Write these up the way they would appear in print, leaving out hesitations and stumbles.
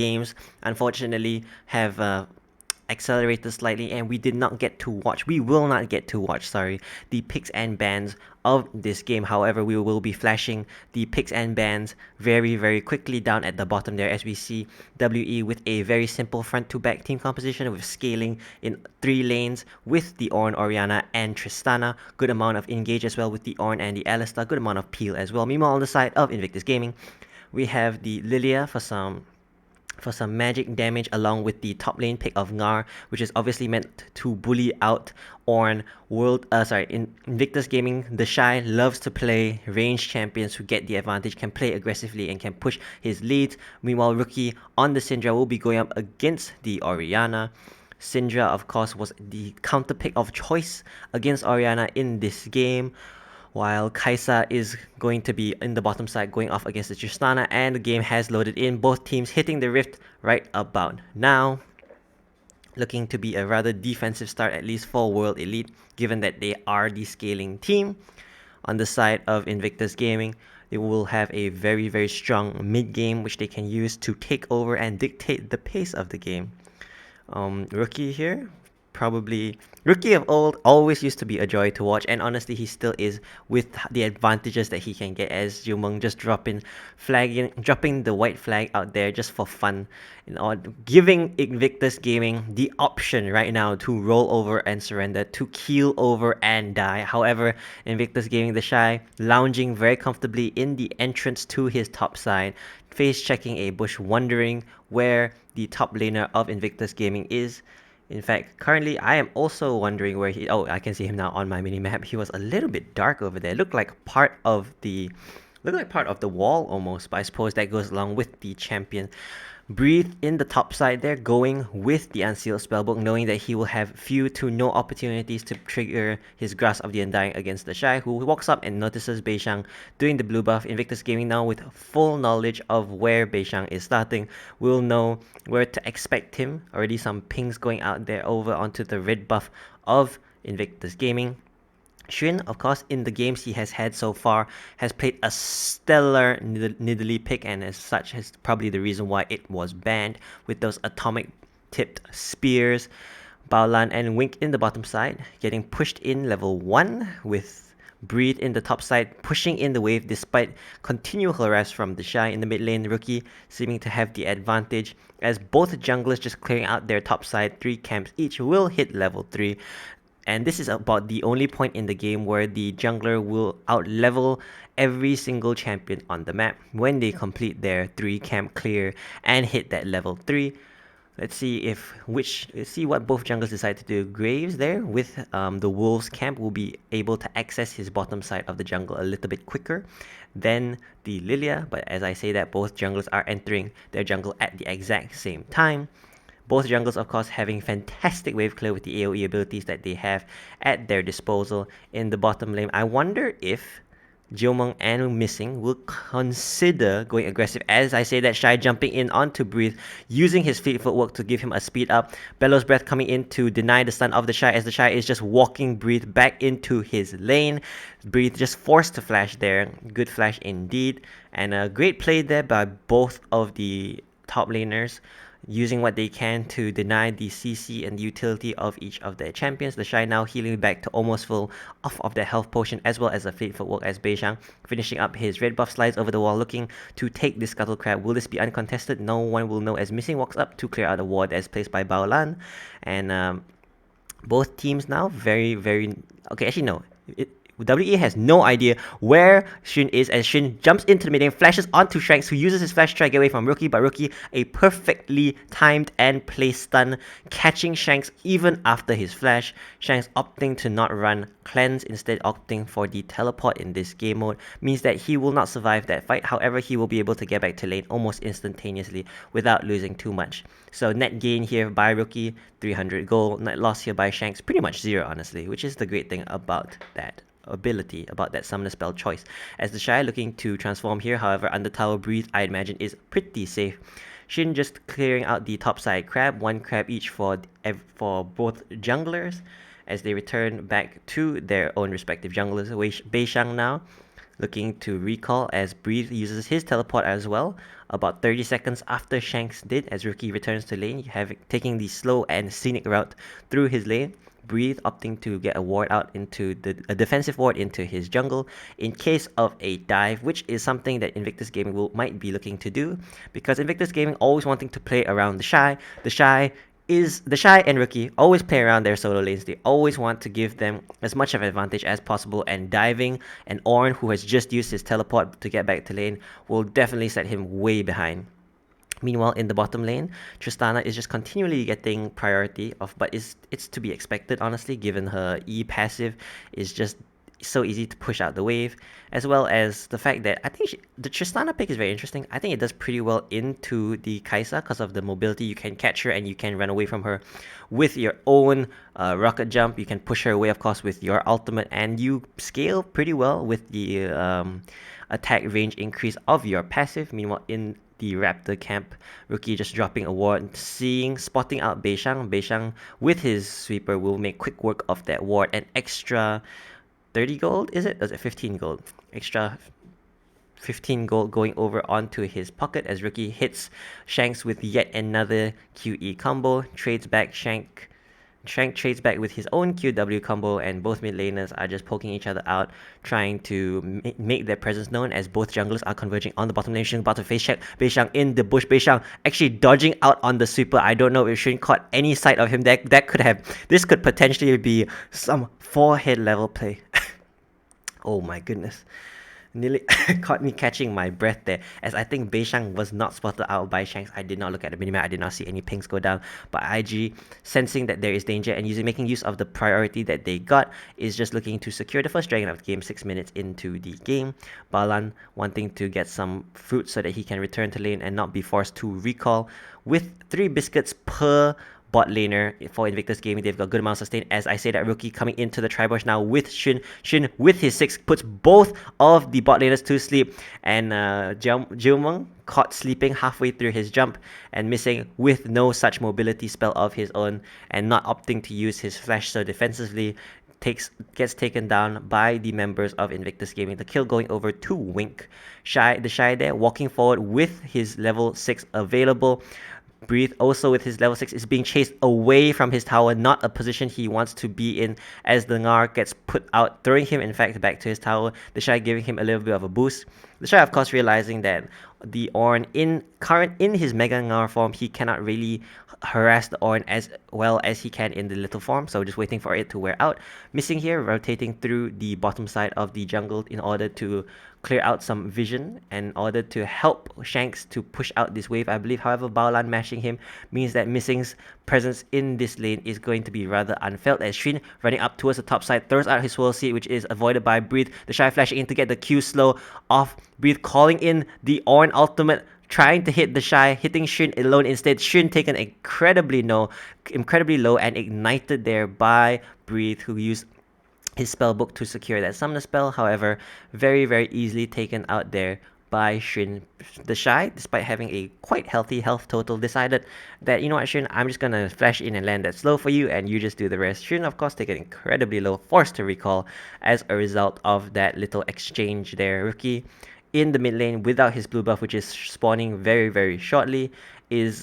games, unfortunately, have accelerated slightly, and we did not get to watch, we will not get to watch, sorry, the picks and bans of this game. However, we will be flashing the picks and bans very quickly down at the bottom there, as we see WE with a very simple front to back team composition with scaling in 3 lanes with the Ornn, Orianna, and Tristana. Good amount of engage as well with the Ornn and the Alistar. Good amount of peel as well. Meanwhile, on the side of Invictus Gaming, we have the Lilia for some magic damage, along with the top lane pick of Ngar, which is obviously meant to bully out Ornn. In Invictus Gaming, the Shy loves to play ranged champions who get the advantage, can play aggressively, and can push his leads. Meanwhile, Rookie on the Syndra will be going up against the Orianna. Syndra, of course, was the counter pick of choice against Orianna in this game, while Kaisa is going to be in the bottom side going off against the Tristana, and the game has loaded in. Both teams hitting the Rift right about now. Looking to be a rather defensive start, at least for World Elite, given that they are the scaling team. On the side of Invictus Gaming, they will have a very strong mid game, which they can use to take over and dictate the pace of the game. Rookie here, probably Rookie of old, always used to be a joy to watch, and honestly he still is, with the advantages that he can get as Jumong, just dropping the white flag out there just for fun, giving Invictus Gaming the option right now to roll over and surrender, to keel over and die. However, Invictus Gaming, the Shy, lounging very comfortably in the entrance to his top side, face checking a bush, wondering where the top laner of Invictus Gaming is. In fact, currently I am also wondering where he... Oh, I can see him now on my mini-map. He was a little bit dark over there. Looked like part of the wall almost, but I suppose that goes along with the champion. Breathe in the top side there, going with the Unsealed Spellbook, knowing that he will have few to no opportunities to trigger his Grasp of the Undying against the Shy, who walks up and notices Beishang doing the blue buff. Invictus Gaming now, with full knowledge of where Beishang is starting, will know where to expect him. Already some pings going out there over onto the red buff of Invictus Gaming. Xun, of course, in the games he has had so far, has played a stellar Nidalee pick, and as such is probably the reason why it was banned, with those atomic tipped spears. Baolan and Wink in the bottom side, getting pushed in level 1, with Breathe in the top side, pushing in the wave despite continual harass from the Shy. In the mid lane, Rookie seeming to have the advantage, as both junglers just clearing out their top side. 3 camps each will hit level 3. And this is about the only point in the game where the jungler will outlevel every single champion on the map when they complete their 3 camp clear and hit that level 3. Let's see what both junglers decide to do. Graves there with the Wolves camp will be able to access his bottom side of the jungle a little bit quicker than the Lilia, but as I say that, both junglers are entering their jungle at the exact same time. Both jungles, of course, having fantastic wave clear with the AoE abilities that they have at their disposal. In the bottom lane, I wonder if Jiomeng and Missing will consider going aggressive. As I say that, Shy jumping in onto Breathe, using his fleet footwork to give him a speed up. Bellows Breath coming in to deny the stun of the Shy, as the Shy is just walking Breathe back into his lane. Breathe just forced to flash there. Good flash indeed. And a great play there by both of the top laners, using what they can to deny the CC and the utility of each of their champions. The Shy now healing back to almost full off of their health potion, as well as a fleet footwork, as Beishang finishing up his red buff, slides over the wall looking to take the Scuttle Crab. Will this be uncontested? No one will know, as Missing walks up to clear out a ward as placed by Baolan. And both teams now very okay, actually no, WE has no idea where Xun is, as Xun jumps into the mid lane, flashes onto Shanks, who uses his flash to try to get away from Rookie, but Rookie, a perfectly timed and placed stun, catching Shanks even after his flash. Shanks opting to not run Cleanse, instead opting for the teleport in this game mode, means that he will not survive that fight. However, he will be able to get back to lane almost instantaneously without losing too much. So net gain here by Rookie, 300 gold. Net loss here by Shanks, pretty much 0, honestly, which is the great thing about that ability, about that summoner spell choice. As the Shy looking to transform here, however, under tower Breathe, I imagine, is pretty safe. Shin just clearing out the top side crab, 1 crab each for both junglers, as they return back to their own respective junglers. Beishang now looking to recall as Breathe uses his teleport as well. About 30 seconds after Shanks did, as Rookie returns to lane, taking the slow and scenic route through his lane. Breathe opting to get a ward out into a defensive ward into his jungle in case of a dive, which is something that Invictus Gaming might be looking to do, because Invictus Gaming always wanting to play around the Shy. The Shy and Rookie always play around their solo lanes. They always want to give them as much of an advantage as possible, and diving and Ornn, who has just used his teleport to get back to lane, will definitely set him way behind. Meanwhile, in the bottom lane, Tristana is just continually getting priority but it's to be expected, honestly, given her E passive is just so easy to push out the wave, as well as the fact that I think the Tristana pick is very interesting. I think it does pretty well into the Kai'Sa because of the mobility. You can catch her and you can run away from her with your own rocket jump. You can push her away, of course, with your ultimate, and you scale pretty well with the attack range increase of your passive. Meanwhile, in the Raptor camp, Rookie just dropping a ward, spotting out Beishang. Beishang with his sweeper will make quick work of that ward. An extra 30 gold, is it? Or is it 15 gold? Extra 15 gold going over onto his pocket as Rookie hits Shanks with yet another QE combo, trades back Shank trades back with his own QW combo, and both mid laners are just poking each other out, trying to make their presence known as both junglers are converging on the bottom lane. Shin about to face check Beishang in the bush. Beishang actually dodging out on the sweeper. I don't know if Shin caught any sight of him. This could potentially be some forehead level play. Oh my goodness. Nearly caught me catching my breath there, as I think Beishang was not spotted out by Shanks. I did not look at the minimap, I did not see any pings go down, but IG, sensing that there is danger and making use of the priority that they got, is just looking to secure the first dragon of the game 6 minutes into the game. Balan wanting to get some fruit so that he can return to lane and not be forced to recall. With 3 biscuits per bot laner for Invictus Gaming, they've got good amount of sustain. As I say that, Rookie coming into the Tribush now with Shin. Shin with his 6 puts both of the bot laners to sleep, and Jilmung caught sleeping halfway through his jump and missing with no such mobility spell of his own, and not opting to use his flash, so defensively gets taken down by the members of Invictus Gaming. The kill going over to Wink. The Shy there walking forward with his level 6 available. Breathe also with his level 6 is being chased away from his tower, not a position he wants to be in, as the Ngar gets put out, throwing him in fact back to his tower. The Shy giving him a little bit of a boost. The Shy, of course, realizing that the Ornn in his Mega Ngar form, he cannot really harass the Ornn as well as he can in the little form, so just waiting for it to wear out. Missing here, rotating through the bottom side of the jungle in order to clear out some vision, in order to help Shanks to push out this wave, I believe. However, Baolan mashing him means that Missing's presence in this lane is going to be rather unfelt, as Shin running up towards the top side throws out his Swirl Seed, which is avoided by Breathe. The Shy flashing in to get the Q slow off Breathe, calling in the Ornn ultimate, trying to hit the Shy, hitting Shin alone instead. Shin taken incredibly low and ignited there by Breathe, who used his spellbook to secure that summoner spell. However, very, very easily taken out there by Shin. The Shy, despite having a quite healthy health total, decided that, you know what, Shin, I'm just gonna flash in and land that slow for you, and you just do the rest. Shin, of course, taken incredibly low, forced to recall as a result of that little exchange there. Rookie in the mid lane without his blue buff, which is spawning very, very shortly, is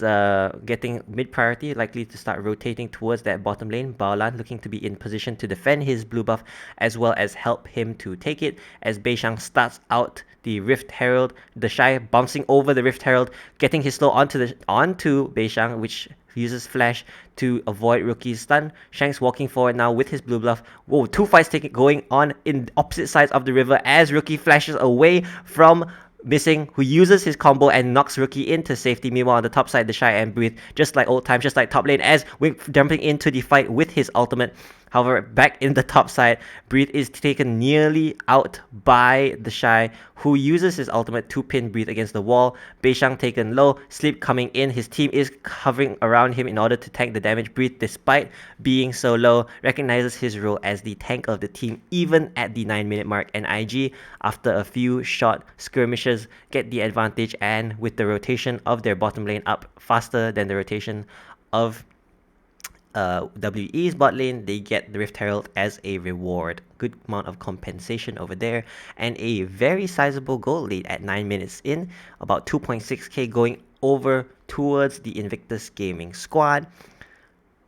getting mid priority, likely to start rotating towards that bottom lane. Baolan looking to be in position to defend his blue buff as well as help him to take it, as Beishang starts out the Rift Herald. The Shy bouncing over the Rift Herald, getting his slow onto Beishang, which uses flash to avoid Rookie's stun. Shanks walking forward now with his blue buff. Whoa, 2 fights going on in opposite sides of the river as Rookie flashes away from Missing, who uses his combo and knocks Rookie into safety. Meanwhile, on the top side, the Shy and Breathe, just like old times, just like top lane, as Wink jumping into the fight with his ultimate. However, back in the top side, Breathe is taken nearly out by the Shy, who uses his ultimate to pin Breathe against the wall. Beishang taken low, Sleep coming in. His team is hovering around him in order to tank the damage. Breathe, despite being so low, recognizes his role as the tank of the team even at the 9-minute mark. And IG, after a few short skirmishes, get the advantage, and with the rotation of their bottom lane up faster than the rotation of WE's bot lane, they get the Rift Herald as a reward. Good amount of compensation over there, and a very sizable gold lead at 9 minutes in, about 2.6k going over towards the Invictus Gaming squad.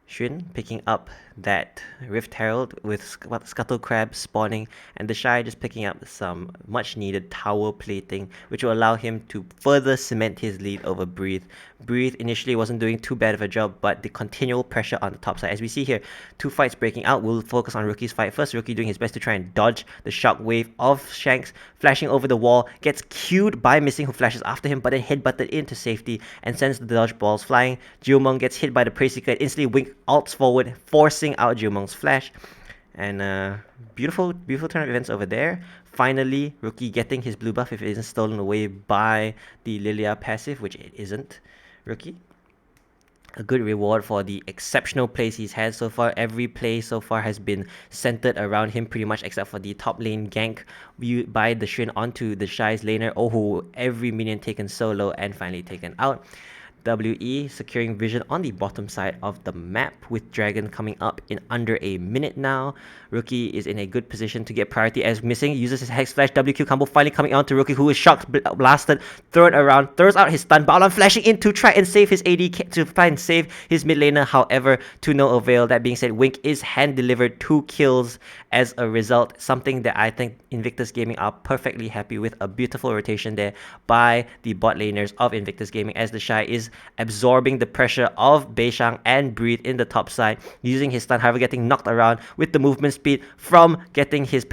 Xun picking up that Rift Herald with Scuttle Crab spawning, and the Shy just picking up some much needed tower plating, which will allow him to further cement his lead over Breathe. Breathe initially wasn't doing too bad of a job, but the continual pressure on the top side, as we see here, two fights breaking out. We'll focus on Rookie's fight first. Rookie doing his best to try and dodge the shockwave of Shanks, flashing over the wall, gets queued by Missing, who flashes after him, but then headbutted into safety and sends the dodge balls flying. Geomon gets hit by the Prey Seeker, instantly Wink ults forward, forcing out Geomon's flash. And beautiful turn of events over there. Finally, Rookie getting his blue buff if it isn't stolen away by the Lilia passive, which it isn't. Rookie, a good reward for the exceptional plays he's had so far. Every play so far has been centered around him pretty much, except for the top lane gank by the Shin onto the Shy's laner. Oh, every minion taken solo and finally taken out. WE securing vision on the bottom side of the map, with Dragon coming up in under a minute now. Rookie is in a good position to get priority as Missing uses his Hex Flash WQ combo, finally coming on to Rookie, who is shocked, blasted, thrown around, throws out his stun. Balon flashing in to try and save his AD, to try and save his mid laner, however, to no avail. That being said, Wink is hand delivered 2 kills as a result, something that I think Invictus Gaming are perfectly happy with. A beautiful rotation there by the bot laners of Invictus Gaming, as the Shy is absorbing the pressure of Beishang and Breathe in the top side, using his stun, however getting knocked around with the movement speed from getting his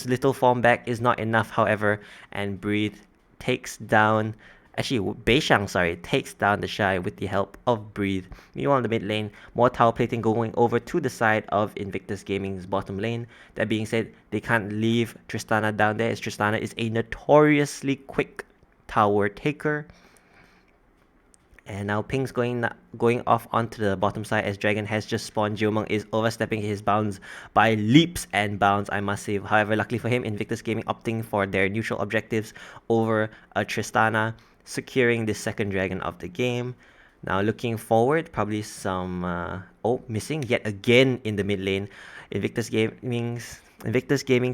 little form back is not enough, however, and Breathe takes down Beishang, takes down the Shy with the help of Breathe. Meanwhile, in the mid lane, more tower plating going over to the side of Invictus Gaming's bottom lane. That being said, they can't leave Tristana down there, as Tristana is a notoriously quick tower taker. And now Ping's going off onto the bottom side, as Dragon has just spawned. Geomon is overstepping his bounds by leaps and bounds, I must say. However, luckily for him, Invictus Gaming opting for their neutral objectives over Tristana, securing the second Dragon of the game. Now looking forward, probably some... Missing yet again in the mid lane. Invictus Gaming's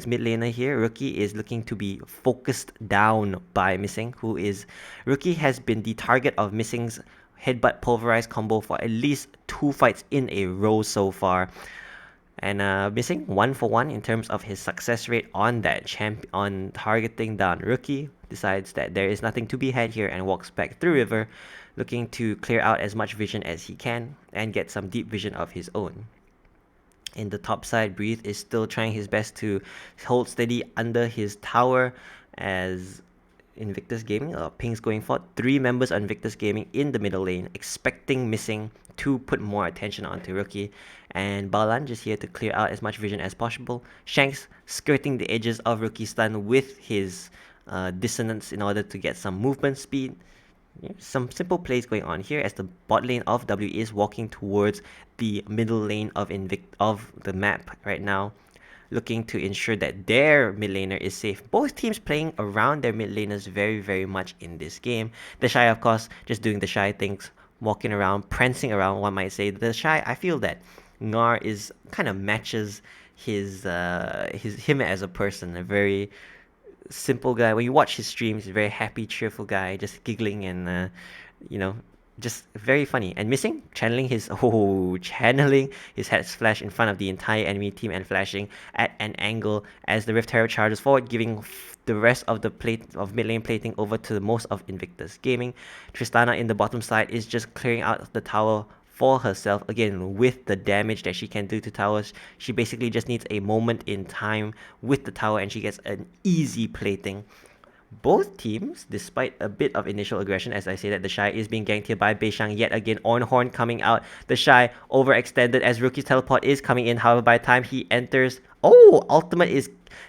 mid laner here, Rookie, is looking to be focused down by Missing, Rookie has been the target of Missing's headbutt pulverize combo for at least 2 fights in a row so far. And Missing 1 for 1 in terms of his success rate on that on targeting down Rookie, decides that there is nothing to be had here and walks back through river, looking to clear out as much vision as he can and get some deep vision of his own. In the top side, Breathe is still trying his best to hold steady under his tower, as Invictus Gaming, Ping's going for 3 members of Invictus Gaming in the middle lane, expecting Missing to put more attention onto Rookie, and Balan just here to clear out as much vision as possible. Shanks skirting the edges of Rookie's stun with his dissonance in order to get some movement speed. Some simple plays going on here, as the bot lane of W is walking towards the middle lane of the map right now, looking to ensure that their mid laner is safe. Both teams playing around their mid laners very, very much in this game. The Shy, of course, just doing the Shy things, walking around, prancing around, one might say. The Shy, I feel that Ngar is kind of matches him as a person, a very simple guy. When you watch his streams, he's a very happy, cheerful guy, just giggling and just very funny. And Missing channeling his head flash in front of the entire enemy team and flashing at an angle as the Rift Herald charges forward, giving the rest of the mid lane plating over to most of Invictus Gaming. Tristana in the bottom side is just clearing out the tower for herself. Again, with the damage that she can do to towers, she basically just needs a moment in time with the tower and she gets an easy plating. Both teams, despite a bit of initial aggression, as I say that the Shy is being ganked here by Beishang yet again. Ornhorn coming out. The Shy overextended as Rookie's teleport is coming in. However, by the time he enters...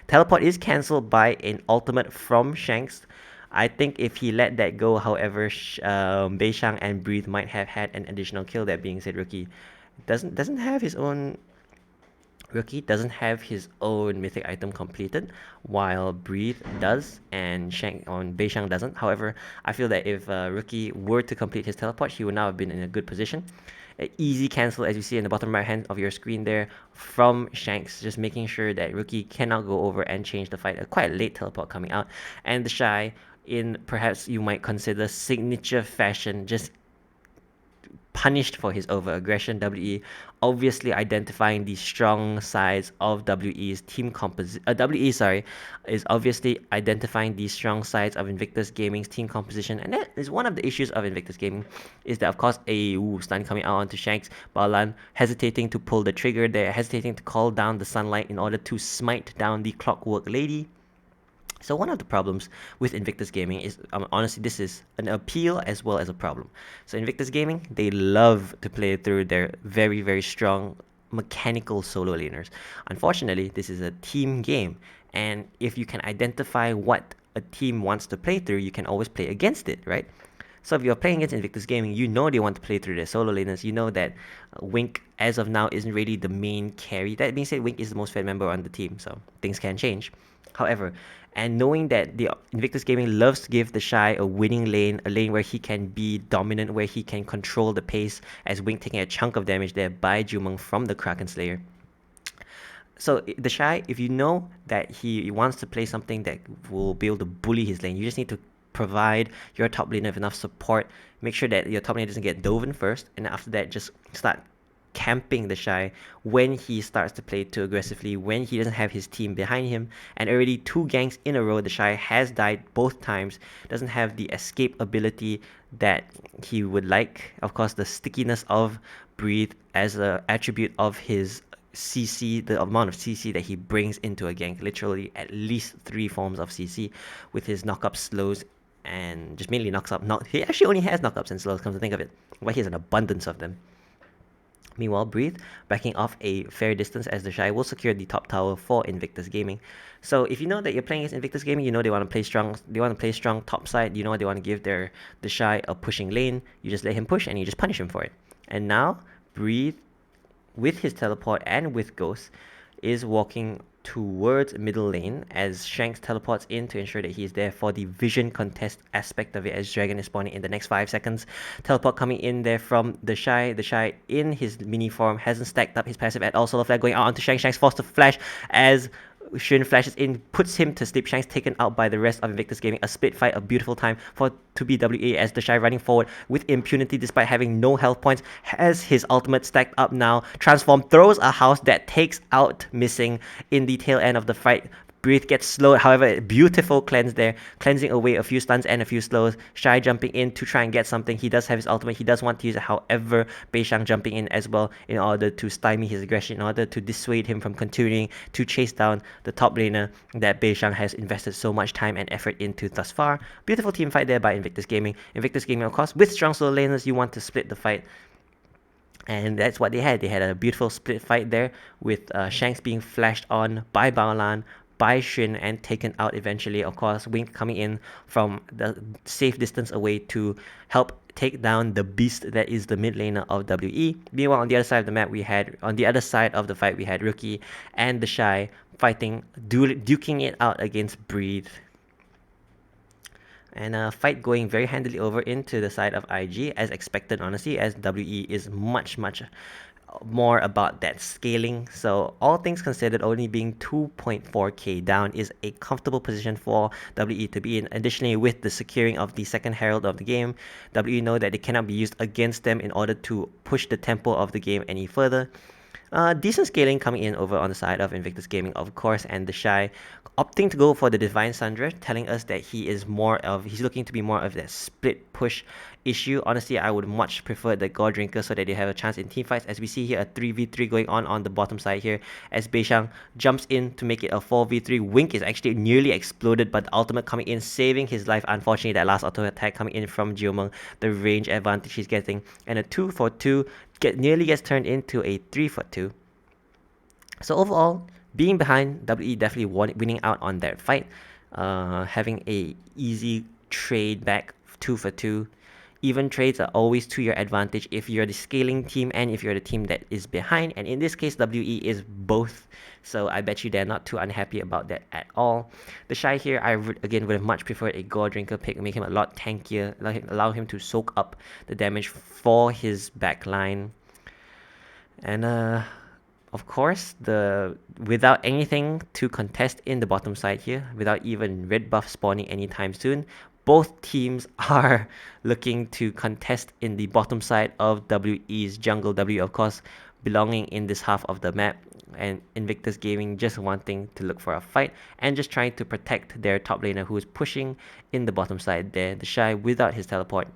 teleport is cancelled by an ultimate from Shanks. I think if he let that go, however, Beishang and Breathe might have had an additional kill. That being said, Rookie doesn't have his own Rookie doesn't have his own mythic item completed, while Breathe does, and Beishang doesn't. However, I feel that if Rookie were to complete his teleport, he would now have been in a good position. An easy cancel, as you see in the bottom right hand of your screen there, from Shanks, just making sure that Rookie cannot go over and change the fight. A quite late teleport coming out, and the Shy, in perhaps you might consider signature fashion, just punished for his overaggression. WE obviously identifying the strong sides of WE's team composition. WE, sorry, is obviously identifying the strong sides of Invictus Gaming's team composition, and that is one of the issues of Invictus Gaming. Is that of course a stun coming out onto Shanks, Balan hesitating to pull the trigger there, hesitating to call down the sunlight in order to smite down the Clockwork Lady. So one of the problems with Invictus Gaming is, honestly, this is an appeal as well as a problem. So Invictus Gaming, they love to play through their very, very strong mechanical solo laners. Unfortunately, this is a team game, and if you can identify what a team wants to play through, you can always play against it, right? So if you're playing against Invictus Gaming, you know they want to play through their solo laners. You know that Wink, as of now, isn't really the main carry. That being said, Wink is the most fed member on the team, so things can change. However, and knowing that the Invictus Gaming loves to give the Shy a winning lane, a lane where he can be dominant, where he can control the pace, as Wink taking a chunk of damage there by Jumong from the Kraken Slayer. So the Shy, if you know that he wants to play something that will be able to bully his lane, you just need to provide your top laner with enough support. Make sure that your top laner doesn't get dove in first, and after that, just start camping the Shy when he starts to play too aggressively, when he doesn't have his team behind him. And already 2 ganks in a row, the Shy has died both times, doesn't have the escape ability that he would like. Of course, the stickiness of Breathe as an attribute of his CC, the amount of CC that he brings into a gank, literally at least 3 forms of CC with his knockup slows, and just mainly knocks up. He actually only has knockups and slows, come to think of it, but he has an abundance of them. Meanwhile, Breathe backing off a fair distance as the Shy will secure the top tower for Invictus Gaming. So if you know that you're playing against Invictus Gaming, you know they want to play strong. They want to play strong top side. You know they want to give the Shy a pushing lane. You just let him push and you just punish him for it. And now Breathe, with his teleport and with Ghost, is walking towards middle lane as Shanks teleports in to ensure that he is there for the vision contest aspect of it, as Dragon is spawning in the next 5 seconds. Teleport coming in there from the Shy. The Shy in his mini form hasn't stacked up his passive at all. Solo flag going out onto Shanks. Shanks forced to flash as Shin flashes in, puts him to sleep. Shanks taken out by the rest of Invictus Gaming. A split fight, a beautiful time for 2BWA as the Shy running forward with impunity despite having no health points. Has his ultimate stacked up now. Transform, throws a house that takes out Missing in the tail end of the fight. Breathe gets slowed, however, beautiful cleanse there, cleansing away a few stuns and a few slows. Shy jumping in to try and get something. He does have his ultimate, he does want to use it, however, Beishang jumping in as well in order to stymie his aggression, in order to dissuade him from continuing to chase down the top laner that Beishang has invested so much time and effort into thus far. Beautiful team fight there by Invictus Gaming. Invictus Gaming, of course, with strong solo laners, you want to split the fight. And that's what they had. They had a beautiful split fight there with Shanks being flashed on by Baolan, by Shin, and taken out eventually. Of course, Wink coming in from the safe distance away to help take down the beast that is the mid laner of WE. Meanwhile, on the other side of the map, on the other side of the fight, we had Rookie and the Shy fighting, duking it out against Breathe. And a fight going very handily over into the side of IG, as expected, honestly, as WE is much more about that scaling. So all things considered, only being 2.4k down is a comfortable position for WE to be in. Additionally, with the securing of the second herald of the game, WE know that it cannot be used against them in order to push the tempo of the game any further. Decent scaling coming in over on the side of Invictus Gaming, of course, and the Shy opting to go for the Divine Sundra, telling us that he's looking to be more of that split push issue. Honestly, I would much prefer the God Drinker so that they have a chance in team fights. As we see here, a 3v3 going on the bottom side here, as Beishang jumps in to make it a 4v3. Wink is actually nearly exploded, but the ultimate coming in, saving his life. Unfortunately, that last auto attack coming in from Jiomeng, the range advantage he's getting, and a 2-for-2 nearly gets turned into a 3-for-2. So overall, being behind, WE definitely winning out on that fight, having a easy trade back 2-for-2. even trades are always to your advantage if you're the scaling team and if you're the team that is behind. And in this case, WE is both. So I bet you they're not too unhappy about that at all. The Shy here, again would have much preferred a Gore Drinker pick, make him a lot tankier, allow him to soak up the damage for his backline. And of course, without anything to contest in the bottom side here, without even red buff spawning anytime soon, both teams are looking to contest in the bottom side of WE's jungle. W, of course, belonging in this half of the map, and Invictus Gaming just wanting to look for a fight and just trying to protect their top laner who is pushing in the bottom side there. The Shy without his teleport.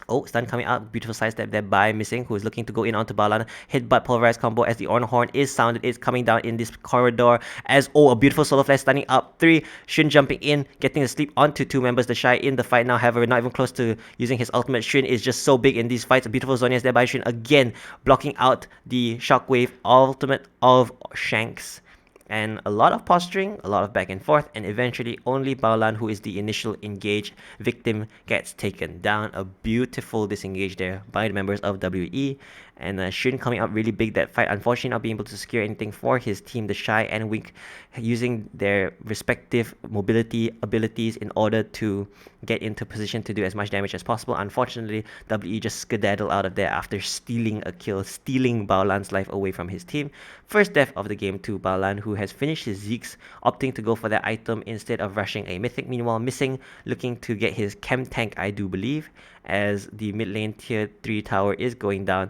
Oh, stun coming out. Beautiful sidestep there by Missing, who is looking to go in onto Balan. Headbutt pulverized combo as the Horn is sounded. It's coming down in this corridor as, a beautiful solo flash stunning up 3. Xun jumping in, getting the sleep onto 2 members. The Shy in the fight now, however, not even close to using his ultimate. Xun is just so big in these fights. A beautiful Zhonya's there by Xun again, blocking out the shockwave ultimate of Shanks. And a lot of posturing, a lot of back and forth, and eventually only Baolan, who is the initial engaged victim, gets taken down. A beautiful disengage there by the members of WE. And Xun coming up really big that fight, unfortunately not being able to secure anything for his team. The Shy and Wink using their respective mobility abilities in order to get into position to do as much damage as possible. Unfortunately, WE just skedaddle out of there after stealing a kill, stealing Baolan's life away from his team. First death of the game to Baolan, who has finished his Zeeks, opting to go for that item instead of rushing a Mythic. Meanwhile, Missing looking to get his Chem Tank, I do believe, as the mid lane tier 3 tower is going down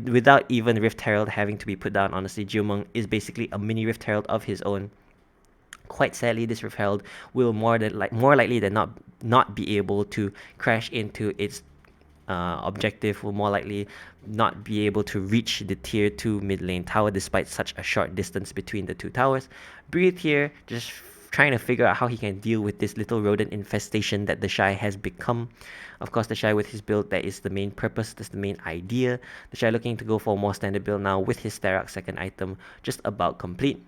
without even Rift Herald having to be put down. Honestly, Jiumeng is basically a mini Rift Herald of his own. Quite sadly, this Rift Herald will more likely than not be able to crash into its objective, will more likely not be able to reach the tier 2 mid lane tower despite such a short distance between the 2 towers. Breathe here, just trying to figure out how he can deal with this little rodent infestation that the Shy has become. Of course, the Shy with his build, that is the main purpose, that's the main idea. The Shy looking to go for a more standard build now with his Sterak second item just about complete.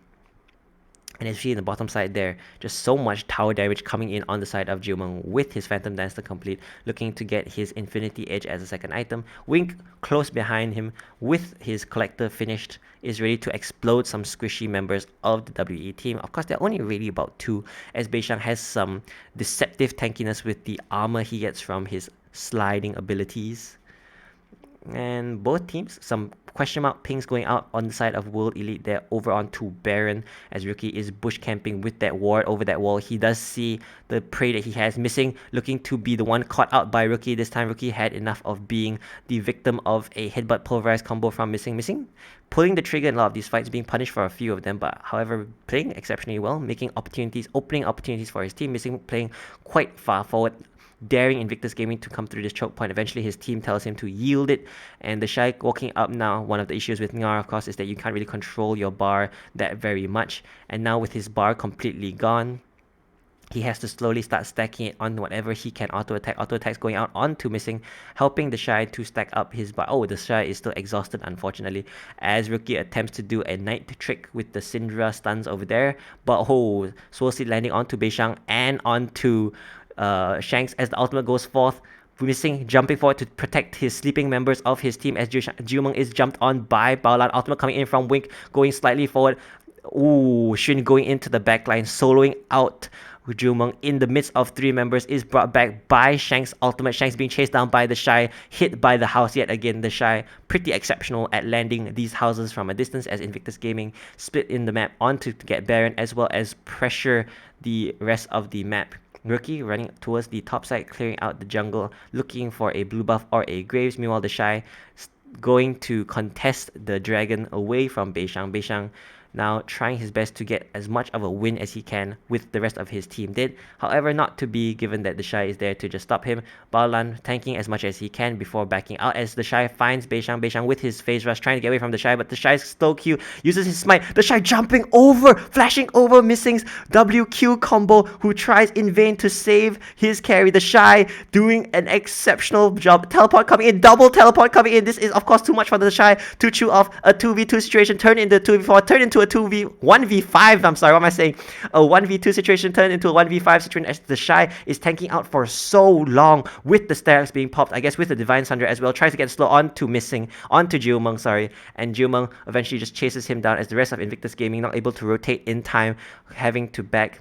And as you see in the bottom side there, just so much tower damage coming in on the side of Jiumeng with his Phantom Dancer complete, looking to get his Infinity Edge as a second item. Wink close behind him with his Collector finished, is ready to explode some squishy members of the WE team. Of course, they're only really about 2, as Beishang has some deceptive tankiness with the armor he gets from his sliding abilities. And both teams, some question mark pings going out on the side of World Elite there over onto Baron, as Rookie is bush camping with that ward over that wall. He does see the prey that he has. Missing looking to be the one caught out by Rookie. This time Rookie had enough of being the victim of a headbutt pulverized combo from Missing pulling the trigger in a lot of these fights, being punished for a few of them, but however playing exceptionally well, making opportunities, opening opportunities for his team. Missing playing quite far forward, daring Invictus Gaming to come through this choke point. Eventually his team tells him to yield it, and the Shy walking up now. One of the issues with Ngar, of course, is that you can't really control your bar that very much, and now with his bar completely gone, he has to slowly start stacking it on whatever he can auto attack. Auto attacks going out onto Missing, helping the Shy to stack up his bar. Oh, the Shy is still exhausted, unfortunately, as Rookie attempts to do a night trick with the Syndra stuns over there, but Soul Seed landing onto Beishang and onto Shanks as the ultimate goes forth. Missing jumping forward to protect his sleeping members of his team as Jiumeng is jumped on by Baolan. Ultimate coming in from Wink, going slightly forward. Ooh, Xun going into the backline, soloing out Jiumeng in the midst of 3 members, is brought back by Shanks' ultimate. Shanks being chased down by the Shy, hit by the house yet again. The Shy pretty exceptional at landing these houses from a distance, as Invictus Gaming split in the map onto to get Baron as well as pressure the rest of the map. Rookie running towards the top side, clearing out the jungle, looking for a blue buff or a Graves. Meanwhile, the Shy going to contest the dragon away from Beishang. Beishang now trying his best to get as much of a win as he can with the rest of his team did. However, not to be, given that the Shy is there to just stop him. Baolan tanking as much as he can before backing out as the Shy finds Beishang. Beishang with his phase rush trying to get away from the Shy, but the Shy's slow Q uses his smite. The Shy jumping over, flashing over Missing's WQ combo, who tries in vain to save his carry. The Shy doing an exceptional job. Teleport coming in, double teleport coming in. This is of course too much for the Shy to chew off. A 2v2 situation turn into 2v4, turn into into a 1v5. I'm sorry, what am I saying? A 1v2 situation turned into a 1v5 situation as the Shy is tanking out for so long with the stacks being popped. I guess with the Divine Sunder as well. Tries to get slow onto Jiumeng, sorry. And Jiumeng eventually just chases him down as the rest of Invictus Gaming not able to rotate in time, having to back.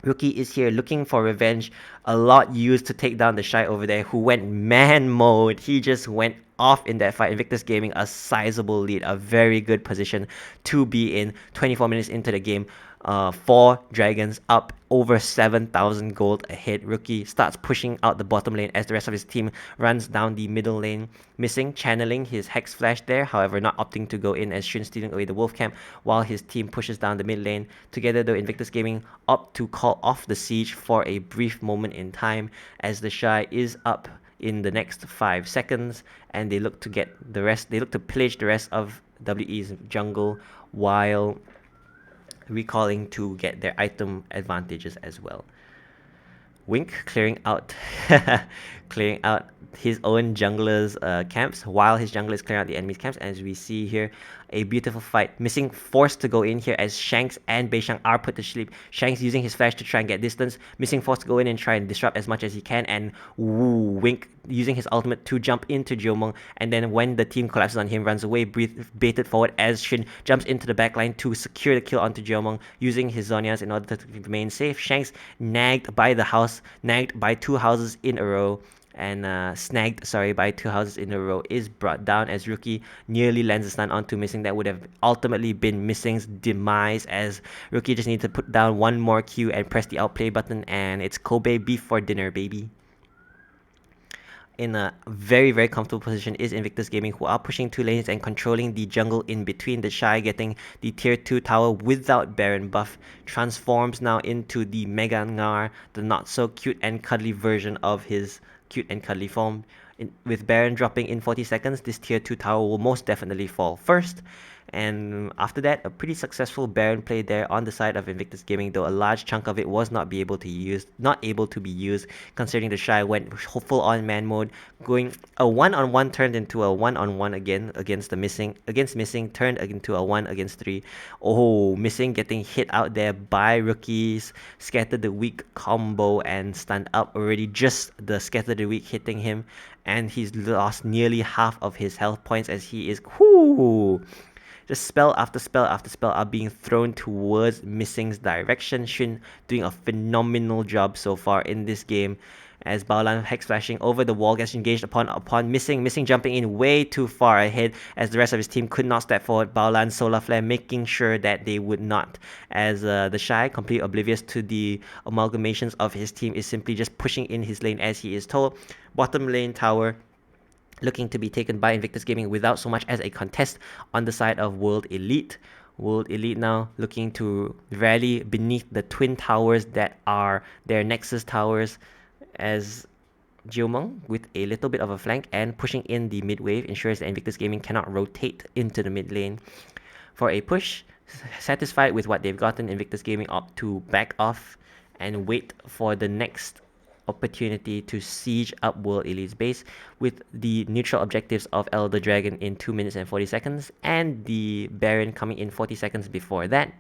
Rookie is here looking for revenge. A lot used to take down the Shy over there, who went man mode. He just went off in that fight. Invictus Gaming a sizable lead, a very good position to be in. 24 minutes into the game, 4 dragons up, over 7,000 gold ahead. Rookie starts pushing out the bottom lane as the rest of his team runs down the middle lane. Missing, channeling his Hex Flash there, however not opting to go in as Shun stealing away the Wolf Camp while his team pushes down the mid lane. Together though, Invictus Gaming opt to call off the siege for a brief moment in time as the Shy is up in the next 5 seconds, and they look to pillage the rest of WE's jungle while recalling to get their item advantages as well. Wink clearing out his own jungler's camps while his jungler is clearing out the enemy's camps. As we see here, a beautiful fight. Missing forced to go in here as Shanks and Beishang are put to sleep. Shanks using his flash to try and get distance. Missing forced to go in and try and disrupt as much as he can. And Wink using his ultimate to jump into Jiumeng. And then when the team collapses on him, runs away, baited forward as Shin jumps into the backline to secure the kill onto Jiumeng using his Zhonya's in order to remain safe. Shanks nagged by 2 houses in a row. And snagged by 2 houses in a row is brought down as Rookie nearly lands a stun onto Missing. That would have ultimately been Missing's demise, as Rookie just needs to put down one more Q and press the outplay button, and it's Kobe beef for dinner, baby. In a very, very comfortable position is Invictus Gaming, who are pushing 2 lanes and controlling the jungle in between. The Shy getting the tier 2 tower without Baron buff, transforms now into the Mega Ngar, the not so cute and cuddly version of his cute and cuddly form. With Baron dropping in 40 seconds, this tier 2 tower will most definitely fall first. And after that, a pretty successful Baron play there on the side of Invictus Gaming, though a large chunk of it was not able to be used, considering the Shy went full on man mode, going a 1-on-1 turned into a 1-on-1 again against Missing, turned into a 1 against 3. Oh, Missing getting hit out there by Rookies, Scatter the Weak combo and stunned up already, just the Scatter the Weak hitting him, and he's lost nearly half of his health points as he is just spell after spell after spell are being thrown towards Missing's direction. Shin doing a phenomenal job so far in this game, as Baolan hex flashing over the wall gets engaged upon Missing jumping in way too far ahead as the rest of his team could not step forward. Baolan Solar Flare making sure that they would not, as the Shy, completely oblivious to the amalgamations of his team, is simply just pushing in his lane as he is told. Bottom lane tower looking to be taken by Invictus Gaming without so much as a contest on the side of World Elite. World Elite now looking to rally beneath the twin towers that are their Nexus towers, as Jiumeng with a little bit of a flank and pushing in the mid wave ensures that Invictus Gaming cannot rotate into the mid lane for a push. Satisfied with what they've gotten, Invictus Gaming opt to back off and wait for the next opportunity to siege up World Elite's base with the neutral objectives of Elder Dragon in 2 minutes and 40 seconds and the Baron coming in 40 seconds before that.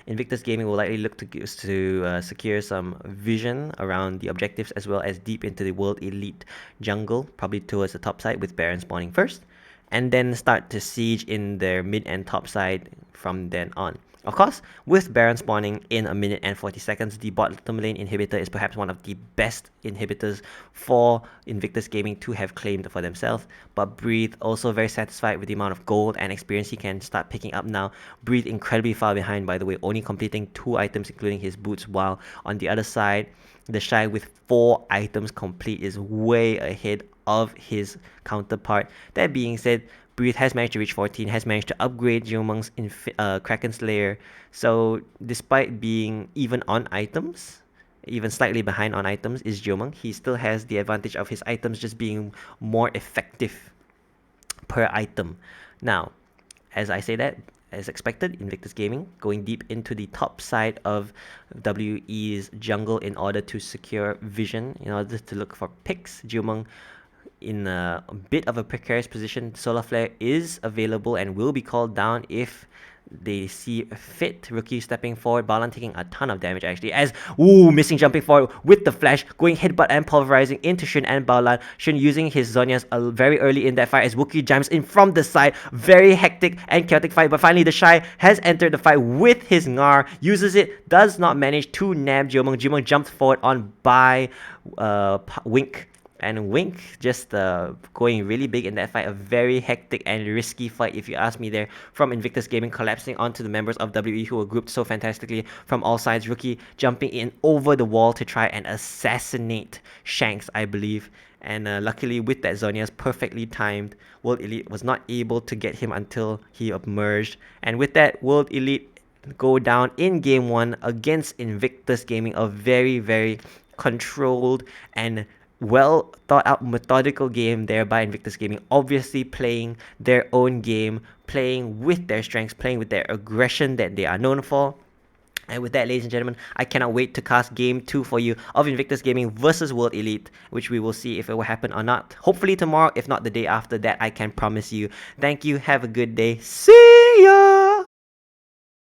Invictus Gaming will likely look to secure some vision around the objectives as well as deep into the World Elite jungle, probably towards the top side with Baron spawning first, and then start to siege in their mid and top side from then on. Of course, with Baron spawning in 1 minute and 40 seconds, the bottom lane inhibitor is perhaps one of the best inhibitors for Invictus Gaming to have claimed for themselves. But Breathe also very satisfied with the amount of gold and experience he can start picking up now. Breathe incredibly far behind, by the way, only completing 2 items including his boots, while on the other side, the Shy with 4 items complete is way ahead of his counterpart. That being said, Breathe has managed to reach 14, has managed to upgrade Jiumeng's Kraken Slayer. So despite being even on items, even slightly behind on items is Jiumeng, he still has the advantage of his items just being more effective per item. Now, as I say that, as expected, Invictus Gaming going deep into the top side of WE's jungle in order to secure vision, in order to look for picks. Jiumeng in a bit of a precarious position. Solar Flare is available and will be called down if they see fit. Rookie stepping forward, Balan taking a ton of damage actually, as missing jumping forward with the flash, going headbutt and pulverizing into Shun and Balan. Shun using his Zonias very early in that fight as Wookiee jumps in from the side. Very hectic and chaotic fight, but finally the Shy has entered the fight with his Ngar, uses it, does not manage to nab Jimong. Jimong jumps forward on by Wink. And Wink just going really big in that fight. A very hectic and risky fight, if you ask me there, from Invictus Gaming, collapsing onto the members of WE who were grouped so fantastically from all sides. Rookie jumping in over the wall to try and assassinate Shanks, I believe. And luckily with that Zonia's perfectly timed, World Elite was not able to get him until he emerged. And with that, World Elite go down in game 1 against Invictus Gaming. A very, very controlled and well thought out methodical game there by Invictus Gaming, obviously playing their own game, playing with their strengths, playing with their aggression that they are known for. And with that, ladies and gentlemen, I cannot wait to cast game 2 for you of Invictus Gaming versus World Elite, which we will see if it will happen or not. Hopefully tomorrow, if not the day after that, I can promise you. Thank you, have a good day, see ya!